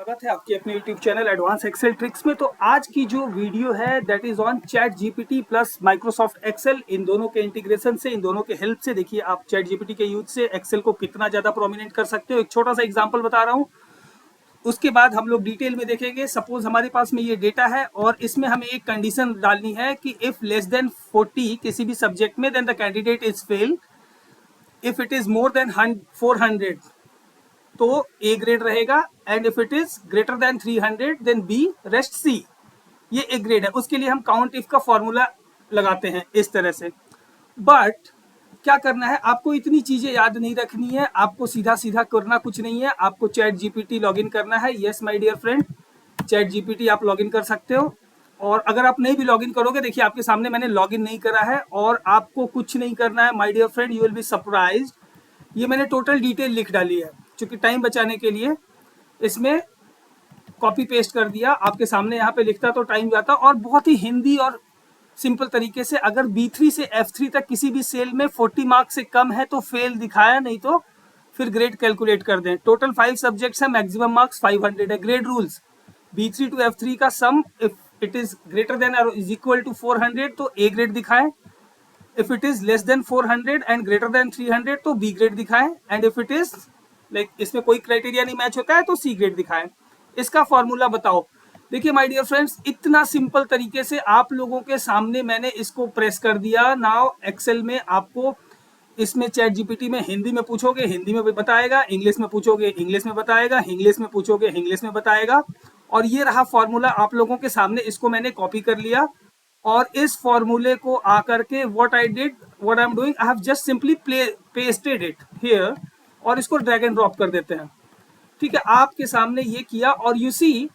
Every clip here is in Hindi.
स्वागत है आपके अपने YouTube channel advance Excel tricks में। तो आज की जो वीडियो है that is on ChatGPT plus Microsoft Excel. इन दोनों के इंटीग्रेशन से, इन दोनों के हेल्प से देखिए आप चैट जीपीटी के यूज से एक्सेल को कितना ज्यादा प्रोमिनेंट कर सकते हो। एक छोटा सा एग्जांपल बता रहा हूँ, उसके बाद हम लोग डिटेल में देखेंगे। सपोज हमारे पास में ये डेटा है और इसमें हमें एक कंडीशन डालनी है कि इफ लेस देन 40 किसी भी सब्जेक्ट में then the candidate is fail, if it is more than 400 तो ए ग्रेड रहेगा, and if it is greater than 300 then B, rest C. ये ए ग्रेड है। उसके लिए हम काउंट इफ का फॉर्मूला लगाते हैं इस तरह से। बट क्या करना है, आपको इतनी चीजें याद नहीं रखनी है, आपको सीधा सीधा करना कुछ नहीं है। आपको चैट जीपीटी लॉगिन करना है। Yes my dear friend, chat GPT आप लॉगिन कर सकते हो। और अगर आप नहीं भी लॉगिन करोगे, देखिए आपके सामने मैंने लॉगिन नहीं करा है और आपको कुछ नहीं करना है my dear friend, you will be surprised. ये मैंने टोटल डिटेल लिख डाली है, क्योंकि टाइम बचाने के लिए इसमें कॉपी पेस्ट कर दिया। आपके सामने यहाँ पे लिखता तो टाइम जाता। और बहुत ही हिंदी और सिंपल तरीके से, अगर B3 से F3 तक किसी भी सेल में 40 मार्क्स से कम है तो फेल दिखाया, नहीं तो फिर ग्रेड कैलकुलेट कर दें। टोटल 5 सब्जेक्ट्स है, मैक्सिमम मार्क्स 500 है। Grade rules, B3 to F3 का sum if it is greater than और इज इक्वल टू 400 तो ए ग्रेड दिखाए, if it is less than 400 and greater than 300 तो बी ग्रेड दिखाए, and if it is like इसमें कोई क्राइटेरिया नहीं मैच होता है तो सी ग्रेड दिखाए। इसका फॉर्मूला बताओ। देखिए माय डियर फ्रेंड्स, इतना सिंपल तरीके से आप लोगों के सामने मैंने इसको प्रेस कर दिया। नाउ एक्सेल में आपको इसमें चैट जीपीटी में हिंदी में पूछोगे हिंदी में बताएगा, इंग्लिश में पूछोगे इंग्लिश में बताएगा, इंग्लिश में पूछोगे इंग्लिश में बताएगा। और ये रहा फॉर्मूला आप लोगों के सामने। इसको मैंने कॉपी कर लिया और इस फॉर्मूले को आकर के what I am doing, I have just simply pasted it here और इसको ड्रैग एंड ड्रॉप कर देते हैं। ठीक है, आपके सामने ये किया और यू सी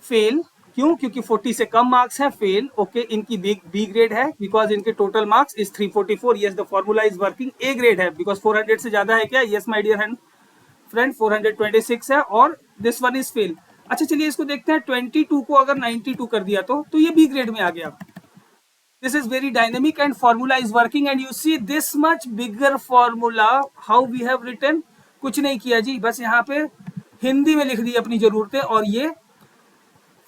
फेल। क्यों? क्योंकि 40 से कम मार्क्स है, फेल। ओके, इनकी बी ग्रेड है बिकॉज इनके total marks is 344। Yes, the formula is working. A grade है बिकॉज 400 से ज्यादा है क्या? यस माय डियर फ्रेंड, 426 है और दिस वन इज फेल। अच्छा चलिए इसको देखते हैं। 22 को अगर 92 कर दिया तो ये बी ग्रेड में आ गया। This is very dynamic and formula is working, and you see this much bigger formula how we have written। कुछ नहीं किया जी, बस यहाँ पे हिंदी में लिख दी अपनी जरूरतें और ये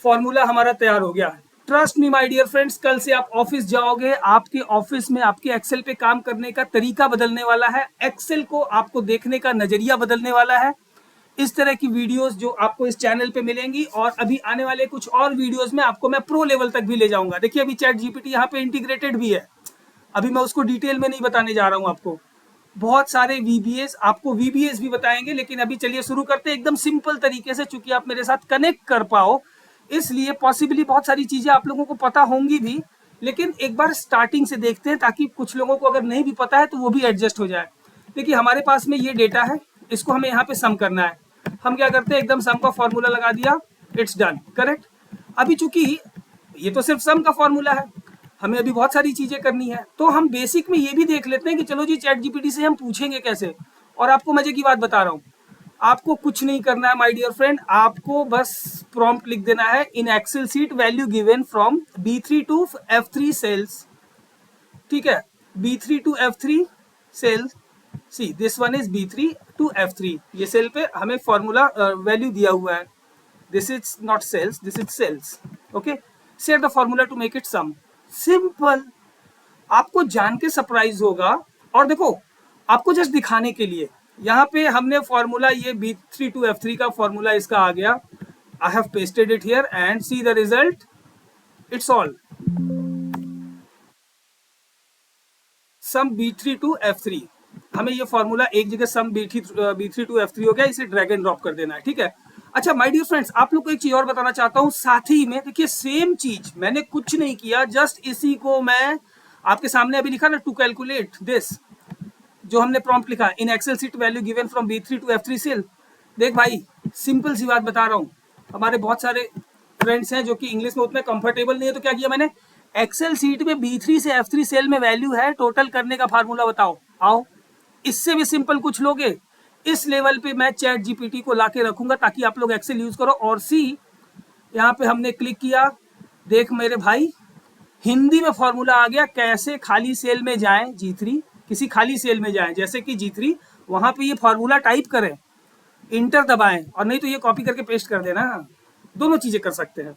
फॉर्मूला हमारा तैयार हो गया। Trust me my dear friends, कल से आप ऑफिस जाओगे, आपके ऑफिस में आपके एक्सेल पे काम करने का तरीका बदलने वाला है। एक्सेल को आपको देखने का नजरिया बदलने वाला है। इस तरह की वीडियोस जो आपको इस चैनल पे मिलेंगी और अभी आने वाले कुछ और वीडियोस में आपको मैं प्रो लेवल तक भी ले जाऊंगा। देखिए अभी चैट जीपीटी यहाँ पे इंटीग्रेटेड भी है, अभी मैं उसको डिटेल में नहीं बताने जा रहा हूँ आपको। बहुत सारे वीबीएस, आपको वीबीएस भी बताएंगे, लेकिन अभी चलिए शुरू करते हैं एकदम सिंपल तरीके से। चूंकि आप मेरे साथ कनेक्ट कर पाओ इसलिए पॉसिबली बहुत सारी चीजें आप लोगों को पता होंगी भी, लेकिन एक बार स्टार्टिंग से देखते हैं ताकि कुछ लोगों को अगर नहीं भी पता है तो वो भी एडजस्ट हो जाए। देखिए हमारे पास में ये डेटा है, इसको हमें यहाँ पे सम करना है। हम क्या करते हैं, एकदम सम का फॉर्मूला लगा दिया, इट्स डन, करेक्ट। अभी चूंकि ये तो सिर्फ सम का फॉर्मूला है, हमें अभी बहुत सारी चीजें करनी है, तो हम बेसिक में ये भी देख लेते हैं कि चलो जी चैट जीपीटी से हम पूछेंगे कैसे। और आपको मजे की बात बता रहा हूँ, आपको कुछ नहीं करना है माय डियर फ्रेंड, आपको बस प्रॉम्प्ट लिख देना है in excel sheet value given from B3 to F3 cells. ठीक है, B3 to F3 cells, see this one is B3 to F3। ये सेल पे हमें फॉर्मूला वैल्यू दिया हुआ है। This is not cells, this is cells. Okay, set the formula to make it sum. Simple, आपको जान के सरप्राइज होगा। और देखो आपको जस्ट दिखाने के लिए यहाँ पे हमने फॉर्मूला ये B3 टू F3 का फॉर्मूला इसका आ गया। I have pasted it here and see the result, it's all sum B3 to F3। हमें ये फॉर्मूला एक जगह सम B3 टू F3 हो गया, इसे ड्रैग एंड ड्रॉप कर देना है। ठीक है, अच्छा माय डियर फ्रेंड्स, आप लोग को एक चीज और बताना चाहता हूँ साथ ही में। देखिए सेम चीज, मैंने कुछ नहीं किया, जस्ट इसी को मैं आपके सामने अभी लिखा ना, टू कैलकुलेट दिस, जो हमने प्रॉम्प्ट लिखा in excel sheet value given from B3 to F3 cell. देख भाई, सिंपल सी बात बता रहा हूँ, हमारे बहुत सारे फ्रेंड्स हैं जो कि इंग्लिश में उतने कंफर्टेबल नहीं है, तो क्या किया मैंने, एक्सेल सीट में B3 से F3 सेल में वैल्यू है, टोटल करने का फार्मूला बताओ। आओ, इससे भी सिंपल कुछ लोगे, इस लेवल पे मैं चैट जीपीटी को लाके रखूंगा ताकि आप लोग एक्सेल यूज करो। और सी यहाँ पे हमने क्लिक किया, देख मेरे भाई हिंदी में फॉर्मूला आ गया, कैसे खाली सेल में जाएं G3, किसी खाली सेल में जाएं जैसे कि G3, वहां पे ये फॉर्मूला टाइप करें, इंटर दबाएं, और नहीं तो ये कॉपी करके पेस्ट कर देना, दोनों चीजें कर सकते हैं।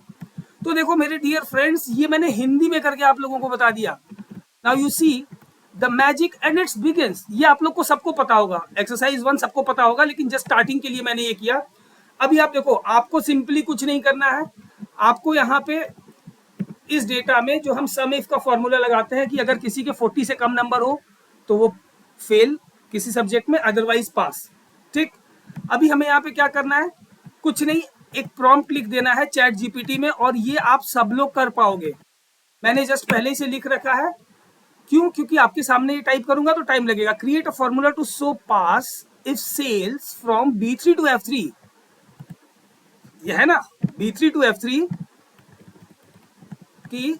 तो देखो मेरे डियर फ्रेंड्स, ये मैंने हिंदी में करके आप लोगों को बता दिया। Now you see the magic and it's begins. ये आप लोग को सबको पता होगा, एक्सरसाइज 1 सबको पता होगा, लेकिन जस्ट स्टार्टिंग के लिए मैंने ये किया। अभी आप देखो, आपको सिंपली कुछ नहीं करना है। आपको यहाँ पे इस डेटा में जो हम सम इफ का फॉर्मूला लगाते हैं कि अगर किसी के 40 से कम नंबर हो तो वो फेल किसी सब्जेक्ट में, अदरवाइज पास। ठीक, अभी हमें यहाँ पे क्या करना है, कुछ नहीं, एक प्रॉम्प्ट लिख देना है चैट जीपीटी में, और ये आप सब लोग कर पाओगे। मैंने जस्ट पहले से लिख रखा है। क्यों? क्योंकि आपके सामने ये टाइप करूंगा तो टाइम लगेगा। Create a formula to show pass if cells from B3 to F3। ये है ना, B3 टू F3 की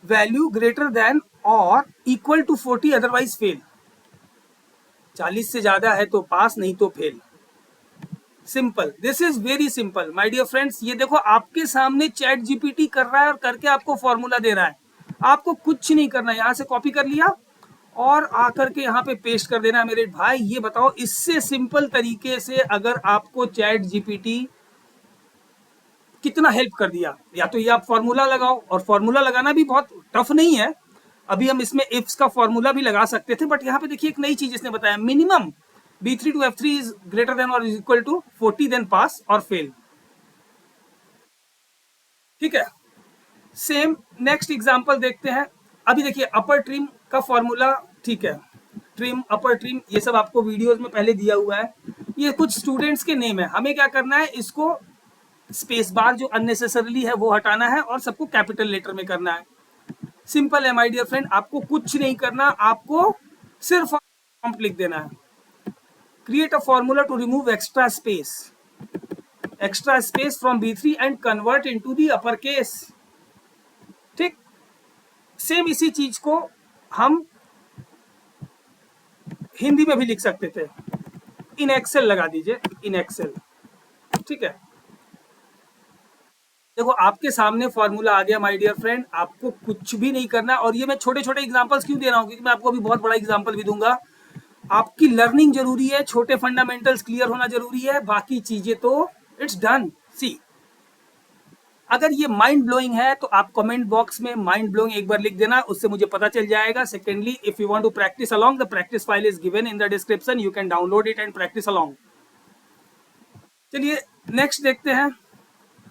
वैल्यू ग्रेटर देन और इक्वल टू 40, अदरवाइज फेल। 40 से ज्यादा है तो पास, नहीं तो fail. Simple, this is very simple my dear friends. ये देखो आपके सामने चैट जीपीटी कर रहा है और करके आपको फॉर्मूला दे रहा है। आपको कुछ नहीं करना है, यहाँ से कॉपी कर लिया और आकर के यहाँ पे पेस्ट कर देना। मेरे भाई ये बताओ, इससे सिंपल तरीके से अगर आपको चैट जीपीटी कितना हेल्प कर दिया। या तो ये आप फॉर्मूला लगाओ, और फॉर्मूला लगाना भी बहुत टफ नहीं है। अभी हम इसमें इफ्स का फॉर्मूला भी लगा सकते थे, बट यहाँ पे देखिए एक नई चीज इसने बताया, minimum B3 to F3 is greater than or is equal to 40, then pass or fail। ठीक है, सेम नेक्स्ट एग्जांपल देखते हैं। अभी देखिए अपर ट्रिम का फॉर्मूला, ठीक है, ट्रिम, अपर ट्रिम, ये सब आपको वीडियोस में पहले दिया हुआ है। ये कुछ स्टूडेंट्स के नेम है, हमें क्या करना है, इसको स्पेस बार जो अननेसेसरली है वो हटाना है और सबको कैपिटल लेटर में करना है। सिंपल है माय डियर फ्रेंड, आपको कुछ नहीं करना, आपको सिर्फ प्रॉम्प्ट लिख देना है। Create a formula to remove extra space from B3 and convert into the uppercase। ठीक, सेम इसी चीज को हम हिंदी में भी लिख सकते थे। इन एक्सेल लगा दीजिए, इन एक्सेल। ठीक है, देखो आपके सामने फॉर्मूला आ गया माय डियर फ्रेंड, आपको कुछ भी नहीं करना। और ये मैं छोटे छोटे एग्जांपल्स क्यों दे रहा हूँ, क्योंकि मैं आपको अभी बहुत बड़ा एग्जांपल भी दूंगा। आपकी लर्निंग जरूरी है, छोटे फंडामेंटल्स क्लियर होना जरूरी है, बाकी चीजें तो इट्स डन। सी, अगर ये माइंड ब्लोइंग है तो आप कमेंट बॉक्स में माइंड ब्लोइंग एक बार लिख देना, उससे मुझे पता चल जाएगा। Secondly, if you want to practice along, the practice file is given in the description, you can download it and practice along. चलिए नेक्स्ट देखते हैं।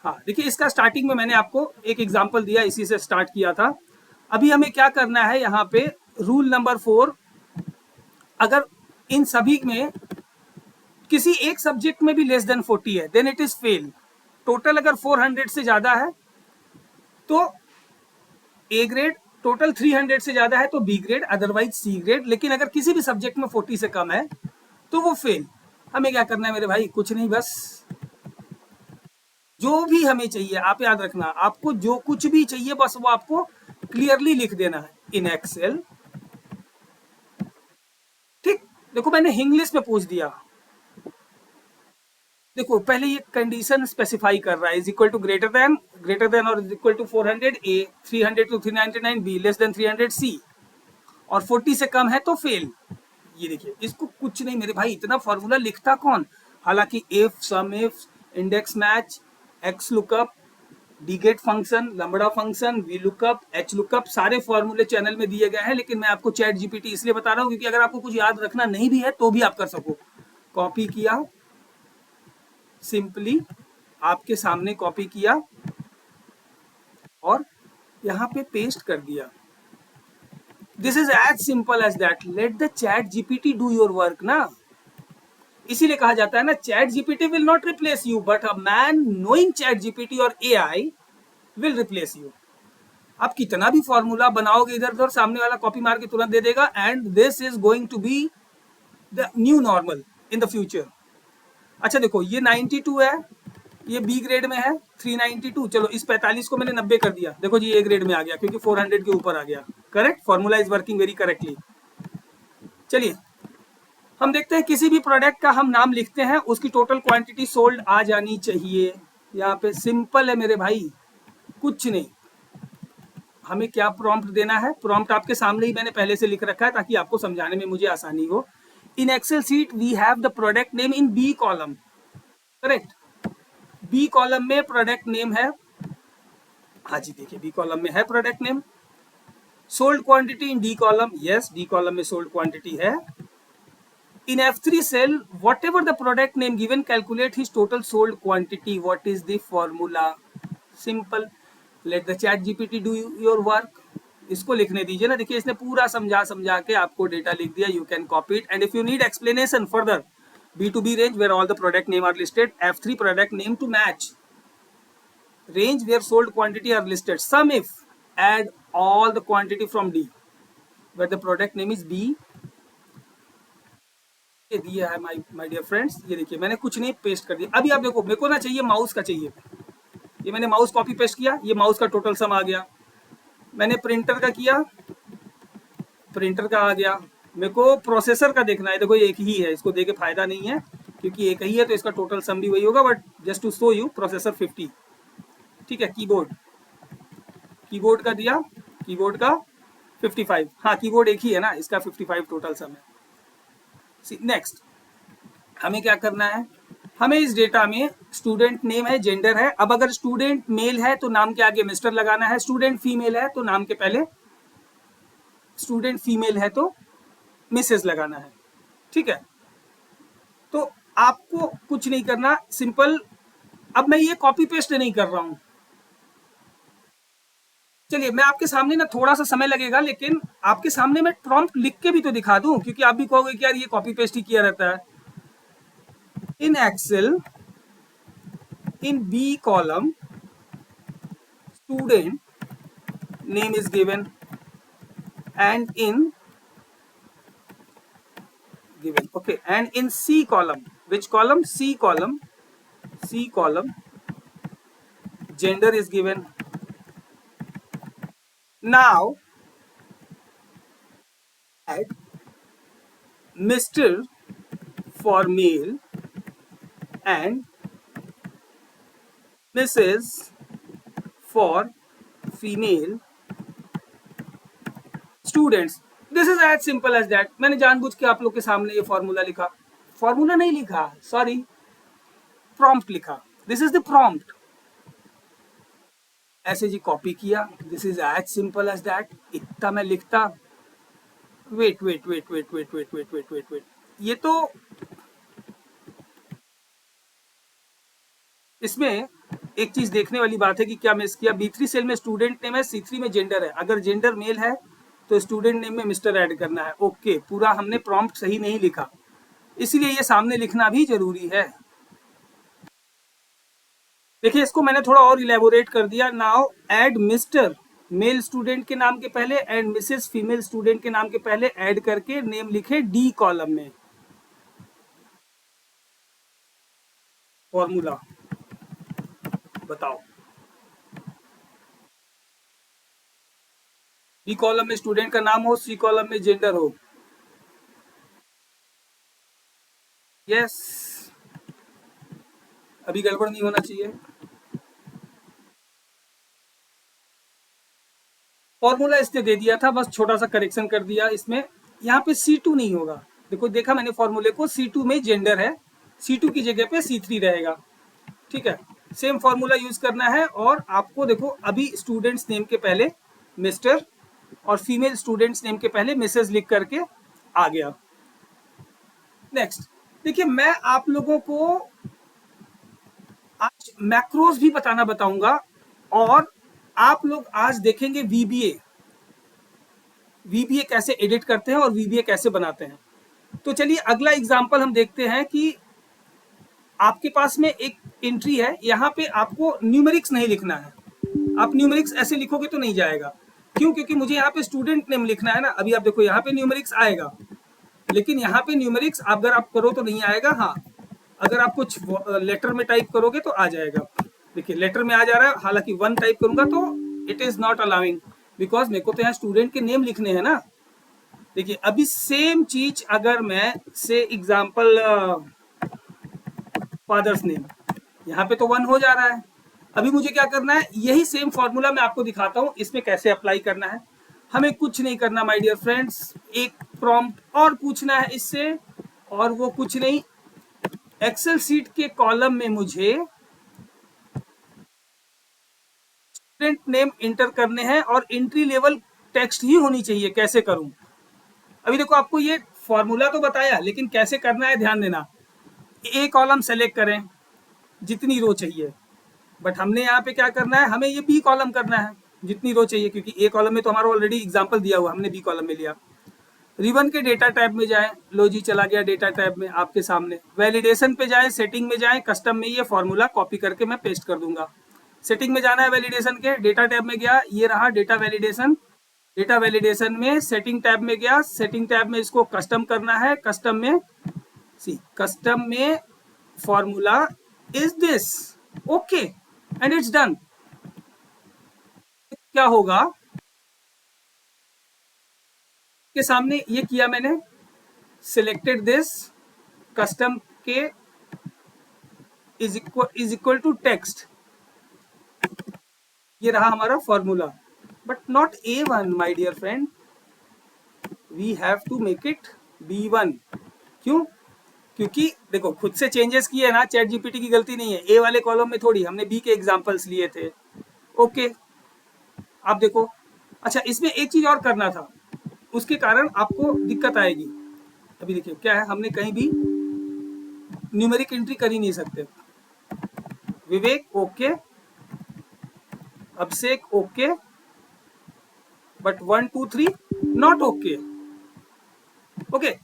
हाँ देखिए, इसका स्टार्टिंग में मैंने आपको एक एग्जाम्पल दिया, इसी से स्टार्ट किया था। अभी हमें क्या करना है, यहाँ पे रूल नंबर 4, अगर इन सभी में किसी एक सब्जेक्ट में भी लेस देन 40 है, then it is fail. Total अगर 400 से ज्यादा है तो ए ग्रेड, टोटल 300 से ज्यादा है तो B grade, otherwise C grade. लेकिन अगर किसी भी सब्जेक्ट में 40 से कम है तो वो फेल। हमें क्या करना है मेरे भाई, कुछ नहीं, बस जो भी हमें चाहिए, आप याद रखना, आपको जो कुछ भी चाहिए बस वो आपको क्लियरली लिख देना है इन एक्सेल। ठीक, देखो मैंने इंग्लिश में पूछ दिया। देखो पहले ये कंडीशन स्पेसिफाई कर रहा है, is equal to greater than और is equal to 400 A, 300 to 399 B, less than 300 C, और 40 से कम है तो फेल। ये देखिए, इसको कुछ नहीं मेरे भाई, इतना फॉर्मूला लिखता कौन। हालांकि if, sum if, index match, X lookup, DGET function, lambda function, V lookup, H lookup, सारे फॉर्मूले चैनल में दिए गए हैं। लेकिन मैं आपको चैट जीपीटी इसलिए बता रहा हूँ क्योंकि अगर आपको कुछ याद रखना नहीं भी है तो भी आप कर सको। कॉपी किया, सिंपली आपके सामने कॉपी किया और यहाँ पे पेस्ट कर दिया। This is as simple as that. Let the chat GPT do your work ना। इसीलिए कहा जाता है ना, chat GPT will not replace you, but a man knowing chat GPT और एआई विल रिप्लेस यू। आप कितना भी फॉर्मूला बनाओगे इधर उधर, सामने वाला कॉपी मार के तुरंत दे देगा, and this is going to be the new normal in the future. अच्छा देखो, ये 92 है, ये बी ग्रेड में है 392। चलो इस 45 को मैंने 90 कर दिया, देखो जी ए ग्रेड में आ गया क्योंकि 400 के ऊपर आ गया। Correct, formula is working very correctly. चलिए हम देखते हैं, किसी भी प्रोडक्ट का हम नाम लिखते हैं, उसकी टोटल क्वांटिटी सोल्ड आ जानी चाहिए। यहाँ पे सिंपल है मेरे भाई, कुछ नहीं। हमें क्या प्रॉम्प्ट देना है, प्रॉम्प्ट आपके सामने ही मैंने पहले से लिख रखा है ताकि आपको समझाने में मुझे आसानी हो। In Excel sheet we have the product name in B column, correct. B column में प्रोडक्ट नेम है, हाँ जी देखिए बी कॉलम में है product name. Sold quantity in D column, yes D column में सोल्ड क्वांटिटी है। In F3 cell, whatever the product name given, calculate his total sold quantity. What is the formula? Simple. Let the chat GPT do your work. इसको लिखने दीजिए ना, देखिए इसने पूरा समझा के आपको डेटा लिख दिया. You can copy it, and if you need explanation further, B2B range where all the product name are listed, F3 product name to match, range where sold quantity are listed, sum if, add all the quantity from D where the product name is B. ये दिया है माय डियर फ्रेंड्स, ये देखिए मैंने कुछ नहीं पेस्ट कर दिया. अभी आप देखो मेरे को ना चाहिए माउस का चाहिए, ये मैंने माउस कॉपी पेस्ट किया, ये माउस का टोटल सम आ गया. मैंने प्रिंटर का किया, प्रिंटर का आ गया. मेरे को प्रोसेसर का देखना है, देखो एक ही है, इसको देके फायदा नहीं है क्योंकि एक ही है तो इसका टोटल सम भी वही होगा, but just to show you processor 50. ठीक है. कीबोर्ड का दिया, कीबोर्ड का 55, हाँ कीबोर्ड एक ही है ना, इसका 55 टोटल सम है. नेक्स्ट हमें क्या करना है, हमें इस डेटा में स्टूडेंट नेम है, जेंडर है. अब अगर स्टूडेंट मेल है तो नाम के आगे मिस्टर लगाना है, स्टूडेंट फीमेल है तो नाम के पहले, स्टूडेंट फीमेल है तो मिसेस लगाना है. ठीक है. तो आपको कुछ नहीं करना, सिंपल. अब मैं ये कॉपी पेस्ट नहीं कर रहा हूं, चलिए मैं आपके सामने ना थोड़ा सा समय लगेगा, लेकिन आपके सामने मैं प्रॉम्प्ट लिख के भी तो दिखा दूं, क्योंकि आप भी कहोगे कि यार ये कॉपी पेस्ट ही किया रहता है. In Excel in B column student name is given and in given, okay, and in C column, which column, C column, C column gender is given. Now add Mr. for male and Mrs. for female students. This is as simple as that. मैंने जानबूझ के आप लोग के सामने ये फॉर्मूला लिखा, फॉर्मूला नहीं लिखा, सॉरी प्रॉम्प्ट लिखा. This is the prompt. ऐसे जी कॉपी किया. This is as simple as that. इतना मैं लिखता, वेट, ये तो इसमें एक चीज देखने वाली बात है कि क्या मिस किया. B3 सेल में स्टूडेंट नेम है, C3 में जेंडर है. अगर जेंडर मेल है तो स्टूडेंट नेम में मिस्टर ऐड करना है. ओके, पूरा हमने प्रॉम्प्ट सही नहीं लिखा, इसलिए ये सामने लिखना भी जरूरी है. देखिए इसको मैंने थोड़ा और इलेबोरेट कर दिया. Now add mister male student के नाम के पहले एंड मिसेस फीमेल स्टूडेंट के नाम के पहले ऐड करके नेम लिखे डी कॉलम में. फॉर्मूला बताओ. बी कॉलम में स्टूडेंट का नाम हो, सी कॉलम में जेंडर हो. यस, अभी गड़बड़ नहीं होना चाहिए. फॉर्मूला इसने दे दिया था, बस छोटा सा करेक्शन कर दिया इसमें. यहाँ पे C2 नहीं होगा. देखो देखा मैंने फॉर्मूले को, C2 में जेंडर है, C2 की जगह पे C3 रहेगा. ठीक है. सेम फॉर्मूला यूज करना है. और आपको देखो अभी स्टूडेंट्स नेम के पहले मिस्टर और फीमेल स्टूडेंट्स नेम के पहले मिसेस लिख करके आ गया. नेक्स्ट देखिए, मैं आप लोगों को आज मैक्रोज भी बताऊंगा, और आप लोग आज देखेंगे VBA कैसे एडिट करते हैं और VBA कैसे बनाते हैं. तो चलिए अगला एग्जांपल हम देखते हैं कि आपके पास में एक एंट्री है, यहाँ पे आपको न्यूमेरिक्स नहीं लिखना है. आप न्यूमेरिक्स ऐसे लिखोगे तो नहीं जाएगा. क्यों? क्योंकि मुझे यहाँ पे स्टूडेंट नेम लिखना है ना. अभी आप देखो यहाँ पे न्यूमेरिक्स आएगा, लेकिन यहाँ पे न्यूमेरिक्स अगर आप करो तो नहीं आएगा. हाँ, अगर आप कुछ लेटर में टाइप करोगे तो आ जाएगा. देखिए लेटर में आ जा रहा है, हालांकि 1 टाइप करूंगा तो it is not allowing, because मेरे को तो यहाँ स्टूडेंट के नेम लिखने हैं ना. देखिए अभी सेम चीज अगर मैं से एग्जाम्पल फादर्स नेम, यहाँ पे तो 1 हो जा रहा है. अभी मुझे क्या करना है, यही सेम फॉर्मूला मैं आपको दिखाता हूँ, इसमें कैसे अप्लाई करना है. हमें कुछ नहीं करना माय डियर फ्रेंड्स, एक प्रॉम्प्ट और पूछना है इससे और वो कुछ नहीं, एक्सेल सीट के कॉलम में मुझे स्टूडेंट नेम इंटर करने हैं और एंट्री लेवल टेक्स्ट ही होनी चाहिए। कैसे करूं? अभी देखो, आपको ये फॉर्मूला तो बताया, लेकिन कैसे करना है ध्यान देना। ए कॉलम सेलेक्ट करें जितनी रो चाहिए, बट हमने यहाँ पे क्या करना है, हमें ये बी कॉलम करना है जितनी रो चाहिए, क्योंकि ए कॉलम में तो हमारा ऑलरेडी एग्जाम्पल दिया हुआ, हमने बी कॉलम में लिया। रिबन के डेटा टैब में जाएं, लो जी चला गया डेटा टैब में आपके सामने। वैलिडेशन पे जाएं, सेटिंग में जाएं, कस्टम में ये फॉर्मूला कॉपी करके मैं पेस्ट कर दूंगा। सेटिंग में जाना है वैलिडेशन के, डेटा टैब में गया, ये रहा डेटा वैलिडेशन। डेटा वैलिडेशन में सेटिंग टैब में गया, सेटिंग टैब में इसको कस्टम करना है। कस्टम में कस्टम में formula is this, okay and it's done. क्या होगा के सामने, ये किया मैंने, सिलेक्टेड दिस, कस्टम के इज इक्वल टू टेक्स्ट, ये रहा हमारा formula. But not A1 my dear friend, we have to make it B1। क्यों? क्योंकि देखो, खुद से चेंजेस किए ना, चैट जीपीटी की गलती नहीं है। ए वाले कॉलम में थोड़ी, हमने बी के एग्जांपल्स लिए थे। ओके, आप देखो। अच्छा, इसमें एक चीज और करना था, उसके कारण आपको दिक्कत आएगी। अभी देखिए क्या है, हमने कहीं भी न्यूमेरिक एंट्री कर ही नहीं सकते। Vivek okay, Abhishek okay, but 1 2 3 not okay. Okay,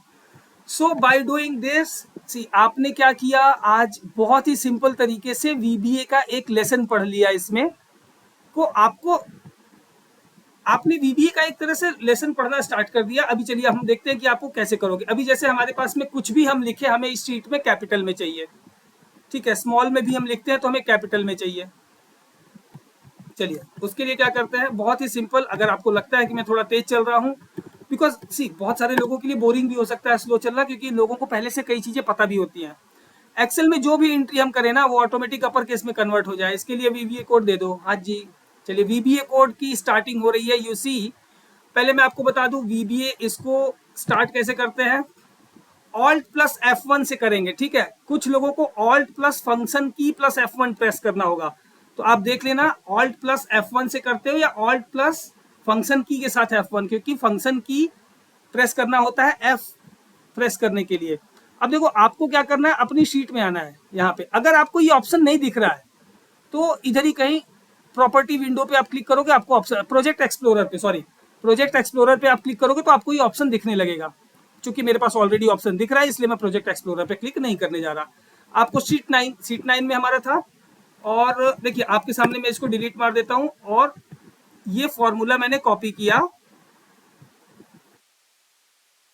so by doing this, see आपने क्या किया, आज बहुत ही सिंपल तरीके से वीबीए का एक लेसन पढ़ लिया। इसमें को आपने वीबीए का एक तरह से लेसन पढ़ना स्टार्ट कर दिया। अभी चलिए हम देखते हैं कि आपको कैसे करोगे। अभी जैसे हमारे पास में कुछ भी हम लिखे, हमें इस शीट में कैपिटल में चाहिए, ठीक है। स्मॉल में भी हम लिखते हैं तो हमें कैपिटल में चाहिए। चलिए उसके लिए क्या करते हैं, बहुत ही सिंपल। अगर आपको लगता है कि मैं थोड़ा तेज चल रहा हूँ, बिकॉज सी बहुत सारे लोगों के लिए बोरिंग भी हो सकता है स्लो चलना, क्योंकि लोगों को पहले से कई चीजें पता भी होती हैं। एक्सेल में जो भी एंट्री हम करें ना, वो ऑटोमेटिक अपर केस में कन्वर्ट हो जाए, इसके लिए वीबीए कोड दे दो। हाँ जी, चलिए वीबीए कोड की स्टार्टिंग हो रही है। यू सी, पहले मैं आपको बता दूं वीबीए इसको स्टार्ट कैसे करते हैं। ऑल्ट प्लस F1 से करेंगे, ठीक है। कुछ लोगों को ऑल्ट प्लस फंक्शन की प्लस F1 प्रेस करना होगा, तो आप देख लेना ऑल्ट प्लस F1 से करते हो या ऑल्ट प्लस फंक्शन की के साथ F1, क्योंकि फंक्शन की प्रेस करना होता है F प्रेस करने के लिए। अब देखो आपको क्या करना है, अपनी शीट में आना है। यहाँ पे अगर आपको ये ऑप्शन नहीं दिख रहा है तो इधर ही कहीं प्रॉपर्टी विंडो पे आप क्लिक करोगे, आपको ऑप्शन प्रोजेक्ट एक्सप्लोरर पे आप क्लिक करोगे तो आपको ये ऑप्शन दिखने लगेगा। चूंकि मेरे पास ऑलरेडी ऑप्शन दिख रहा है, इसलिए मैं प्रोजेक्ट एक्सप्लोरर पे क्लिक नहीं करने जा रहा। आपको शीट 9 में हमारा था, और देखिए आपके सामने मैं इसको डिलीट मार देता हूं, और ये फॉर्मूला मैंने कॉपी किया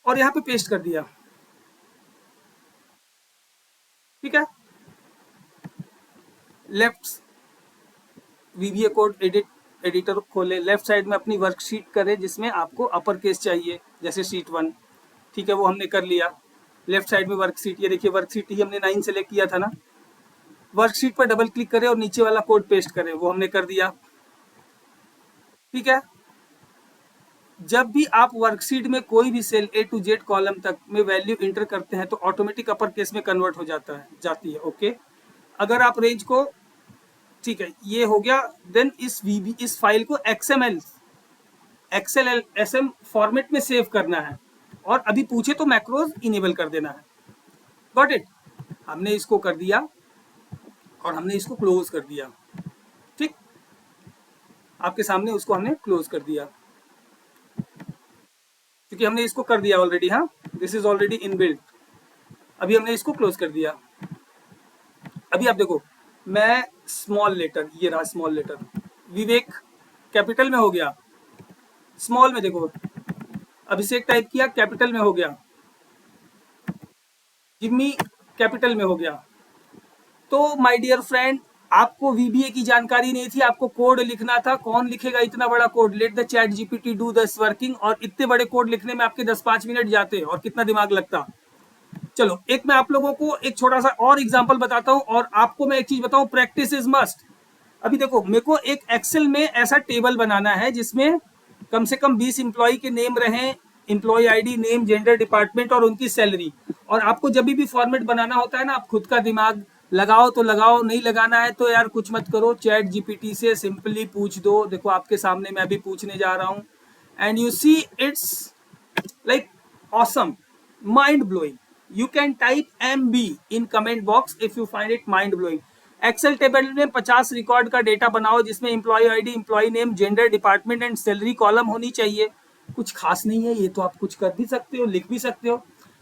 और यहाँ पे पेस्ट कर दिया, ठीक है। लेफ्ट वीबीए कोड एडिटर खोले, लेफ्ट साइड में अपनी वर्कशीट करें जिसमें आपको अपर केस चाहिए, जैसे शीट 1, ठीक है, वो हमने कर लिया। लेफ्ट साइड में वर्कशीट, ये देखिए वर्कशीट ही हमने 9 सेलेक्ट किया था ना। वर्कशीट पर डबल क्लिक करें और नीचे वाला कोड पेस्ट करें, वो हमने कर दिया, ठीक है। जब भी आप वर्कशीट में कोई भी cell A to Z column तक में वैल्यू इंटर करते हैं तो ऑटोमेटिक अपर केस में कन्वर्ट हो जाती है, ओके। अगर आप रेंज को, ठीक है, ये हो गया। देन इस फाइल को XML फॉर्मेट में सेव करना है, और अभी पूछे तो मैक्रोज इनेबल कर देना है। Got it? हमने इसको कर दिया और हमने इसको क्लोज कर दिया, ठीक। आपके सामने उसको हमने क्लोज कर दिया, क्योंकि हमने इसको कर दिया ऑलरेडी। हाँ, दिस इज ऑलरेडी इनबिल्ट। अभी हमने इसको क्लोज कर दिया। अभी आप देखो, मैं स्मॉल लेटर, ये रहा स्मॉल लेटर, विवेक कैपिटल में हो गया, स्मॉल में देखो अभिषेक टाइप किया, कैपिटल में हो गया, जिम्मी कैपिटल में हो गया। तो माय डियर फ्रेंड, आपको वीबीए की जानकारी नहीं थी, आपको कोड लिखना था। कौन लिखेगा इतना बड़ा code? Late the chat GPT do this working. और इतने बड़े कोड लिखने में आपके 10-5 मिनट जाते और कितना दिमाग लगता। चलो एक मैं आप लोगों को एक छोटा सा और एग्जांपल बताता हूं, और आपको मैं एक चीज बताऊं, प्रैक्टिस इज मस्ट। अभी देखो, मेरे को एक एक्सेल में ऐसा टेबल बनाना है जिसमें कम से कम 20 इंप्लॉय के नेम रहे, employee ID, name, gender, department और उनकी सैलरी। और आपको जब भी फॉर्मेट बनाना होता है ना, आप खुद का दिमाग लगाओ तो लगाओ, नहीं लगाना है तो यार कुछ मत करो, चैट जीपीटी से सिंपली पूछ दो। देखो आपके सामने मैं भी पूछने जा रहा हूँ, and you see it's like awesome, mind blowing. You can type MB in comment box if you find it mind blowing. Excel table में 50 रिकॉर्ड का डेटा बनाओ जिसमें employee ID, employee name, gender, department and salary column होनी चाहिए। कुछ खास नहीं है ये तो, आप कुछ कर भी सकते हो, लिख भी सकते हो।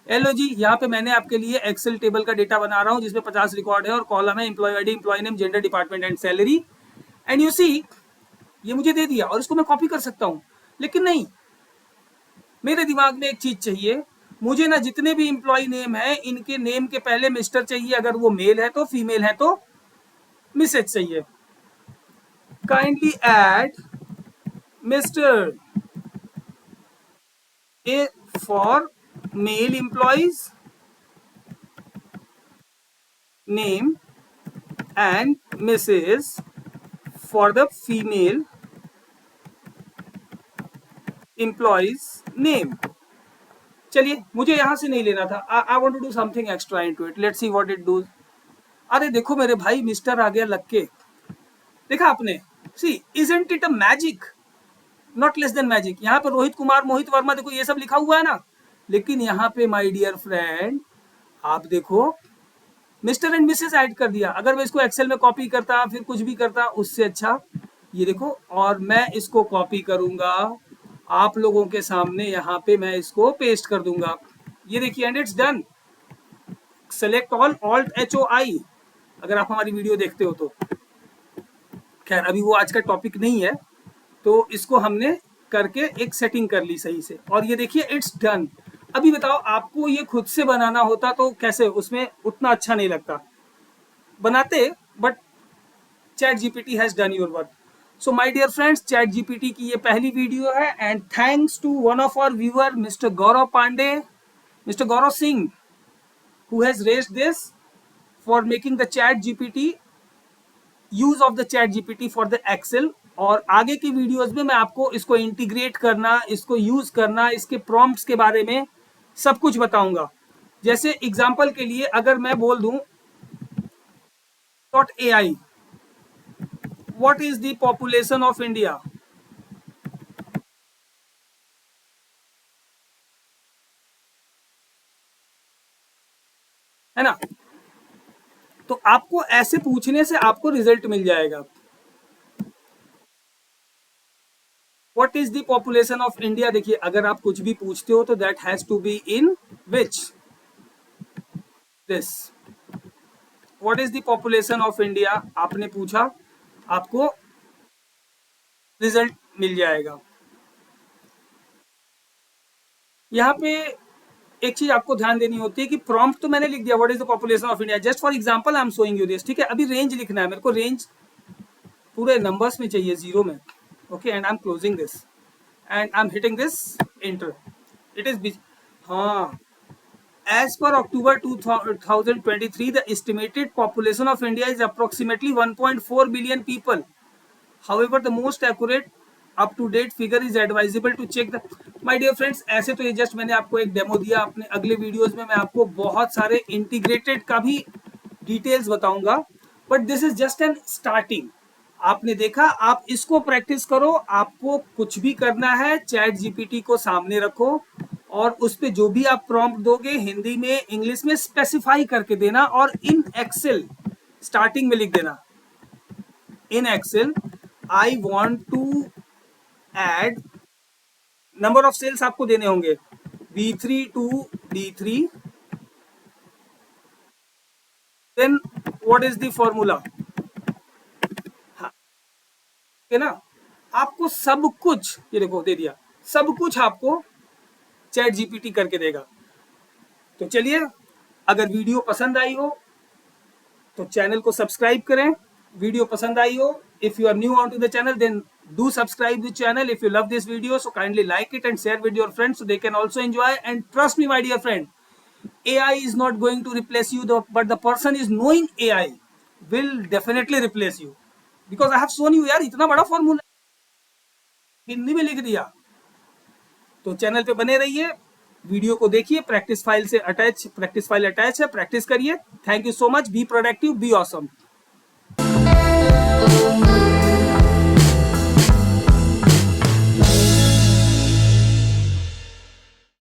हेलो जी, यहाँ पे मैंने आपके लिए एक्सेल टेबल का डेटा बना रहा हूँ जिसमें 50 रिकॉर्ड है और कॉलम है employee ID, employee name, gender, department and salary. And you see ये मुझे दे दिया और इसको मैं कॉपी कर सकता हूँ, लेकिन नहीं, मेरे दिमाग में एक चीज चाहिए, मुझे ना जितने भी एम्प्लॉय नेम है इनके नेम के पहले मिस्टर चाहिए, अगर वो मेल है तो, फीमेल है तो मिसेज चाहिए। Kindly add Mr a for male employees name and Mrs for the female employees name. चलिए, मुझे यहां से नहीं लेना था, I want to do something extra into it, let's see what it does. अरे देखो मेरे भाई, मिस्टर आ गया लग के, देखा आपने? See isn't it a magic, not less than magic. यहाँ पे रोहित कुमार, मोहित वर्मा, देखो ये सब लिखा हुआ है ना, लेकिन यहाँ पे माय डियर फ्रेंड आप देखो मिस्टर एंड मिसेस ऐड कर दिया। अगर मैं इसको एक्सेल में कॉपी करता फिर कुछ भी करता, उससे अच्छा ये देखो, और मैं इसको कॉपी करूंगा आप लोगों के सामने, यहाँ पे मैं इसको पेस्ट कर दूंगा। ये देखिए, and it's done. Select all, alt HOI, अगर आप हमारी वीडियो देखते हो तो। खैर अभी वो आज का टॉपिक नहीं है, तो इसको हमने करके एक सेटिंग कर ली सही से, और ये देखिए इट्स डन। अभी बताओ आपको ये खुद से बनाना होता तो कैसे, उसमें उतना अच्छा नहीं लगता बनाते, but ChatGPT has done your work. So my dear friends, ChatGPT की ये पहली वीडियो है, and thanks to one of our viewer Mr Gaurav Pandey, Mr Gaurav Singh, who has raised this for making the chat GPT, use of the chat GPT for the Excel. और आगे की वीडियोस में मैं आपको इसको इंटीग्रेट करना, इसको यूज करना, इसके प्रॉम्प्ट्स के बारे में सब कुछ बताऊंगा। जैसे एग्जांपल के लिए अगर मैं बोल दूं .ai, what is the population of India, है ना, तो आपको ऐसे पूछने से आपको रिजल्ट मिल जाएगा। What is the population of India, देखिए अगर आप कुछ भी पूछते हो तो that has to be in which this. What is the population of India आपने पूछा, आपको रिजल्ट मिल जाएगा। यहाँ पे एक चीज आपको ध्यान देनी होती है कि प्रॉम्प्ट तो मैंने लिख दिया, what is the population of India, just for example I am showing you this, ठीक है। अभी रेंज लिखना है मेरे को, रेंज पूरे नंबर्स में चाहिए, जीरो में, okay, and I am closing this and I am hitting this enter, it is, हाँ, as per October 2023 the estimated population of India is approximately 1.4 billion people. However, the most accurate up to date figure is advisable to check the, my dear friends, ऐसे तो ये जस्ट मैंने आपको एक डेमो दिया, अपने अगले वीडियोस में मैं आपको बहुत सारे इंटीग्रेटेड का भी डिटेल्स बताऊंगा, but this is just an starting. आपने देखा, आप इसको प्रैक्टिस करो, आपको कुछ भी करना है चैट जीपीटी को सामने रखो और उस पे जो भी आप प्रॉम्प्ट दोगे हिंदी में, इंग्लिश में स्पेसिफाई करके देना, और इन एक्सेल स्टार्टिंग में लिख देना, in Excel I want to add, number of cells आपको देने होंगे B3 to D3, then what is the formula, है ना, आपको सब कुछ, ये देखो दे दिया, सब कुछ आपको चैट जीपीटी करके देगा। तो चलिए, अगर वीडियो पसंद आई हो तो चैनल को सब्सक्राइब करें, वीडियो पसंद आई हो, if you are new on to the channel then do subscribe the channel. If you love this video, so kindly like it and share with your friends so they can also enjoy. And trust me my dear friend, AI is not going to replace you, but the person is knowing AI will definitely replace you, because I have shown you यार, इतना बड़ा फॉर्मूला हिंदी में लिख दिया। तो चैनल पे बने रहिए, वीडियो को देखिए, प्रैक्टिस फाइल अटैच है, प्रैक्टिस करिए। Thank you so much, be productive, be awesome.